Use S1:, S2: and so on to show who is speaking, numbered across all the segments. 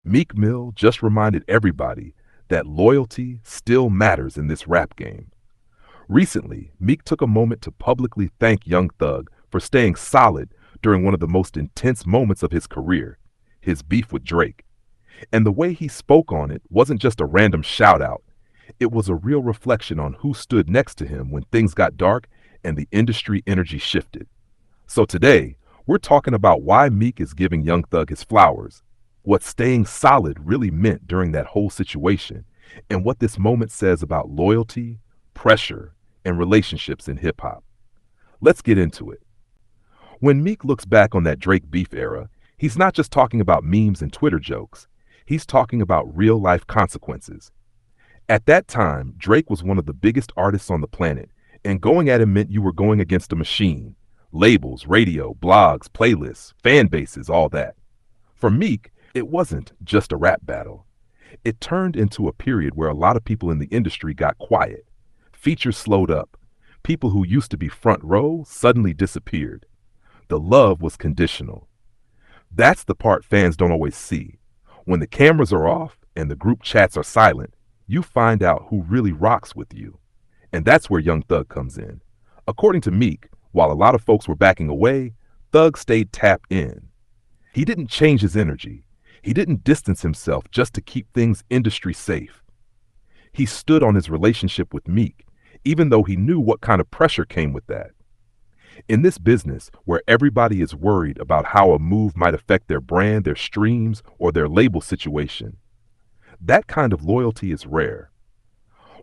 S1: Meek Mill just reminded everybody that loyalty still matters in this rap game. Recently, Meek took a moment to publicly thank Young Thug for staying solid during one of the most intense moments of his career, his beef with Drake. And the way he spoke on it wasn't just a random shout out, it was a real reflection on who stood next to him when things got dark and the industry energy shifted. So today, we're talking about why Meek is giving Young Thug his flowers, what staying solid really meant during that whole situation, and what this moment says about loyalty, pressure, and relationships in hip hop. Let's get into it. When Meek looks back on that Drake beef era, he's not just talking about memes and Twitter jokes. He's talking about real life consequences. At that time, Drake was one of the biggest artists on the planet, and going at him meant you were going against a machine. Labels, radio, blogs, playlists, fan bases, all that. For Meek, it wasn't just a rap battle. It turned into a period where a lot of people in the industry got quiet. Features slowed up. People who used to be front row suddenly disappeared. The love was conditional. That's the part fans don't always see. When the cameras are off and the group chats are silent, you find out who really rocks with you. And that's where Young Thug comes in. According to Meek, while a lot of folks were backing away, Thug stayed tapped in. He didn't change his energy. He didn't distance himself just to keep things industry safe. He stood on his relationship with Meek, even though he knew what kind of pressure came with that. In this business, where everybody is worried about how a move might affect their brand, their streams, or their label situation, that kind of loyalty is rare.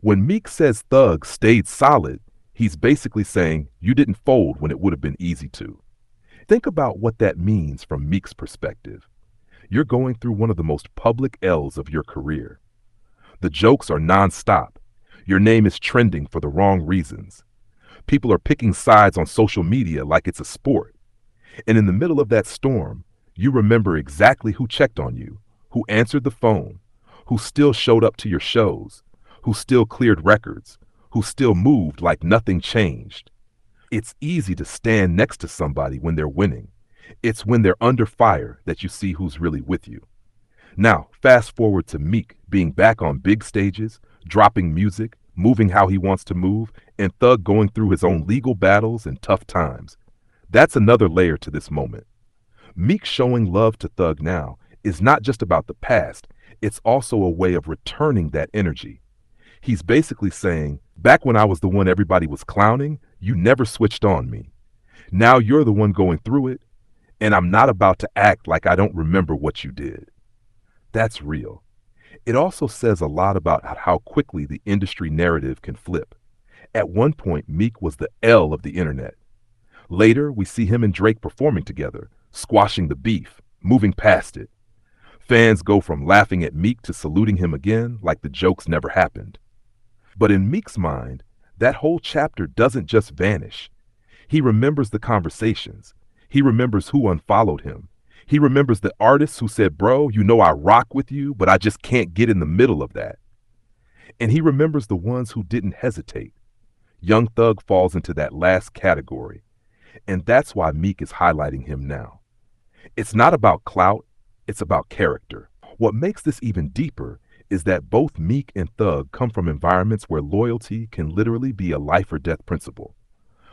S1: When Meek says Thug stayed solid, he's basically saying you didn't fold when it would have been easy to. Think about what that means from Meek's perspective. You're going through one of the most public L's of your career. The jokes are nonstop. Your name is trending for the wrong reasons. People are picking sides on social media like it's a sport. And in the middle of that storm, you remember exactly who checked on you, who answered the phone, who still showed up to your shows, who still cleared records, who still moved like nothing changed. It's easy to stand next to somebody when they're winning. It's when they're under fire that you see who's really with you. Now, fast forward to Meek being back on big stages, dropping music, moving how he wants to move, and Thug going through his own legal battles and tough times. That's another layer to this moment. Meek showing love to Thug now is not just about the past, it's also a way of returning that energy. He's basically saying, back when I was the one everybody was clowning, you never switched on me. Now you're the one going through it, and I'm not about to act like I don't remember what you did. That's real. It also says a lot about how quickly the industry narrative can flip. At one point, Meek was the L of the internet. Later, we see him and Drake performing together, squashing the beef, moving past it. Fans go from laughing at Meek to saluting him again like the jokes never happened. But in Meek's mind, that whole chapter doesn't just vanish. He remembers the conversations. He remembers who unfollowed him. He remembers the artists who said, bro, you know I rock with you, but I just can't get in the middle of that. And he remembers the ones who didn't hesitate. Young Thug falls into that last category. And that's why Meek is highlighting him now. It's not about clout, it's about character. What makes this even deeper is that both Meek and Thug come from environments where loyalty can literally be a life or death principle.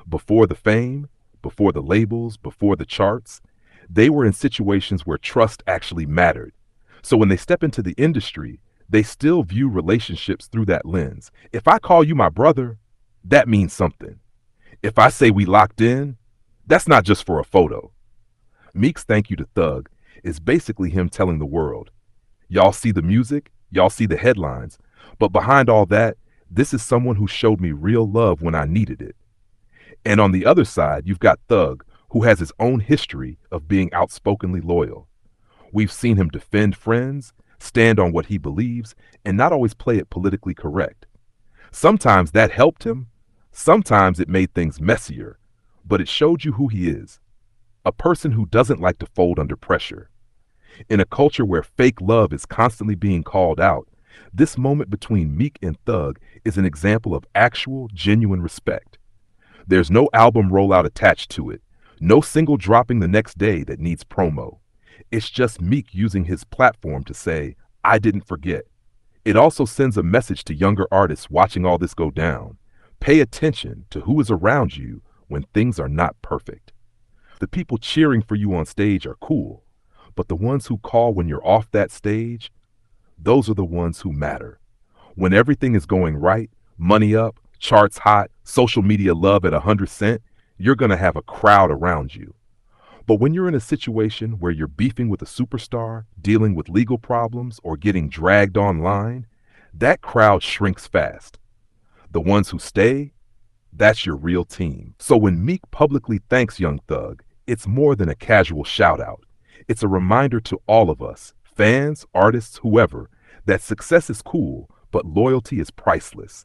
S1: Before the fame, before the labels, before the charts, they were in situations where trust actually mattered. So when they step into the industry, they still view relationships through that lens. If I call you my brother, that means something. If I say we locked in, that's not just for a photo. Meek's thank you to Thug is basically him telling the world, y'all see the music, y'all see the headlines, but behind all that, this is someone who showed me real love when I needed it. And on the other side, you've got Thug, who has his own history of being outspokenly loyal. We've seen him defend friends, stand on what he believes, and not always play it politically correct. Sometimes that helped him, sometimes it made things messier, but it showed you who he is. A person who doesn't like to fold under pressure. In a culture where fake love is constantly being called out, this moment between Meek and Thug is an example of actual, genuine respect. There's no album rollout attached to it. No single dropping the next day that needs promo. It's just Meek using his platform to say, I didn't forget. It also sends a message to younger artists watching all this go down. Pay attention to who is around you when things are not perfect. The people cheering for you on stage are cool, but the ones who call when you're off that stage, those are the ones who matter. When everything is going right, money up, charts hot, social media love at 100%, you're going to have a crowd around you. But when you're in a situation where you're beefing with a superstar, dealing with legal problems, or getting dragged online, that crowd shrinks fast. The ones who stay, that's your real team. So when Meek publicly thanks Young Thug, it's more than a casual shout out. It's a reminder to all of us, fans, artists, whoever, that success is cool, but loyalty is priceless.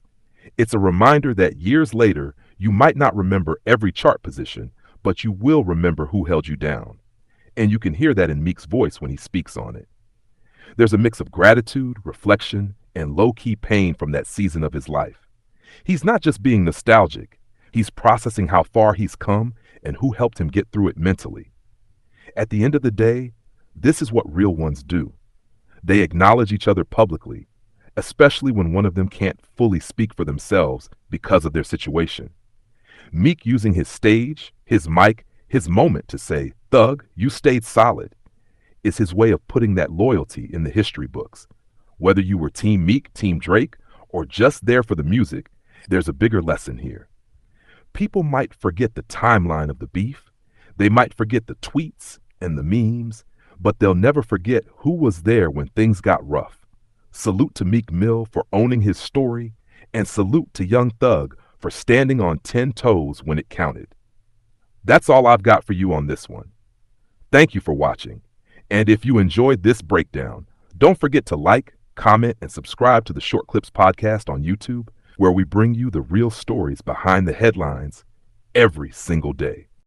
S1: It's a reminder that years later, you might not remember every chart position, but you will remember who held you down. And you can hear that in Meek's voice when he speaks on it. There's a mix of gratitude, reflection, and low-key pain from that season of his life. He's not just being nostalgic, he's processing how far he's come and who helped him get through it mentally. At the end of the day, this is what real ones do. They acknowledge each other publicly, especially when one of them can't fully speak for themselves because of their situation. Meek using his stage, his mic, his moment to say, Thug, you stayed solid, is his way of putting that loyalty in the history books. Whether you were Team Meek, Team Drake, or just there for the music, there's a bigger lesson here. People might forget the timeline of the beef, they might forget the tweets and the memes, but they'll never forget who was there when things got rough. Salute to Meek Mill for owning his story, and salute to Young Thug for standing on 10 toes when it counted. That's all I've got for you on this one. Thank you for watching. And if you enjoyed this breakdown, don't forget to like, comment, and subscribe to the Short Clips podcast on YouTube, where we bring you the real stories behind the headlines every single day.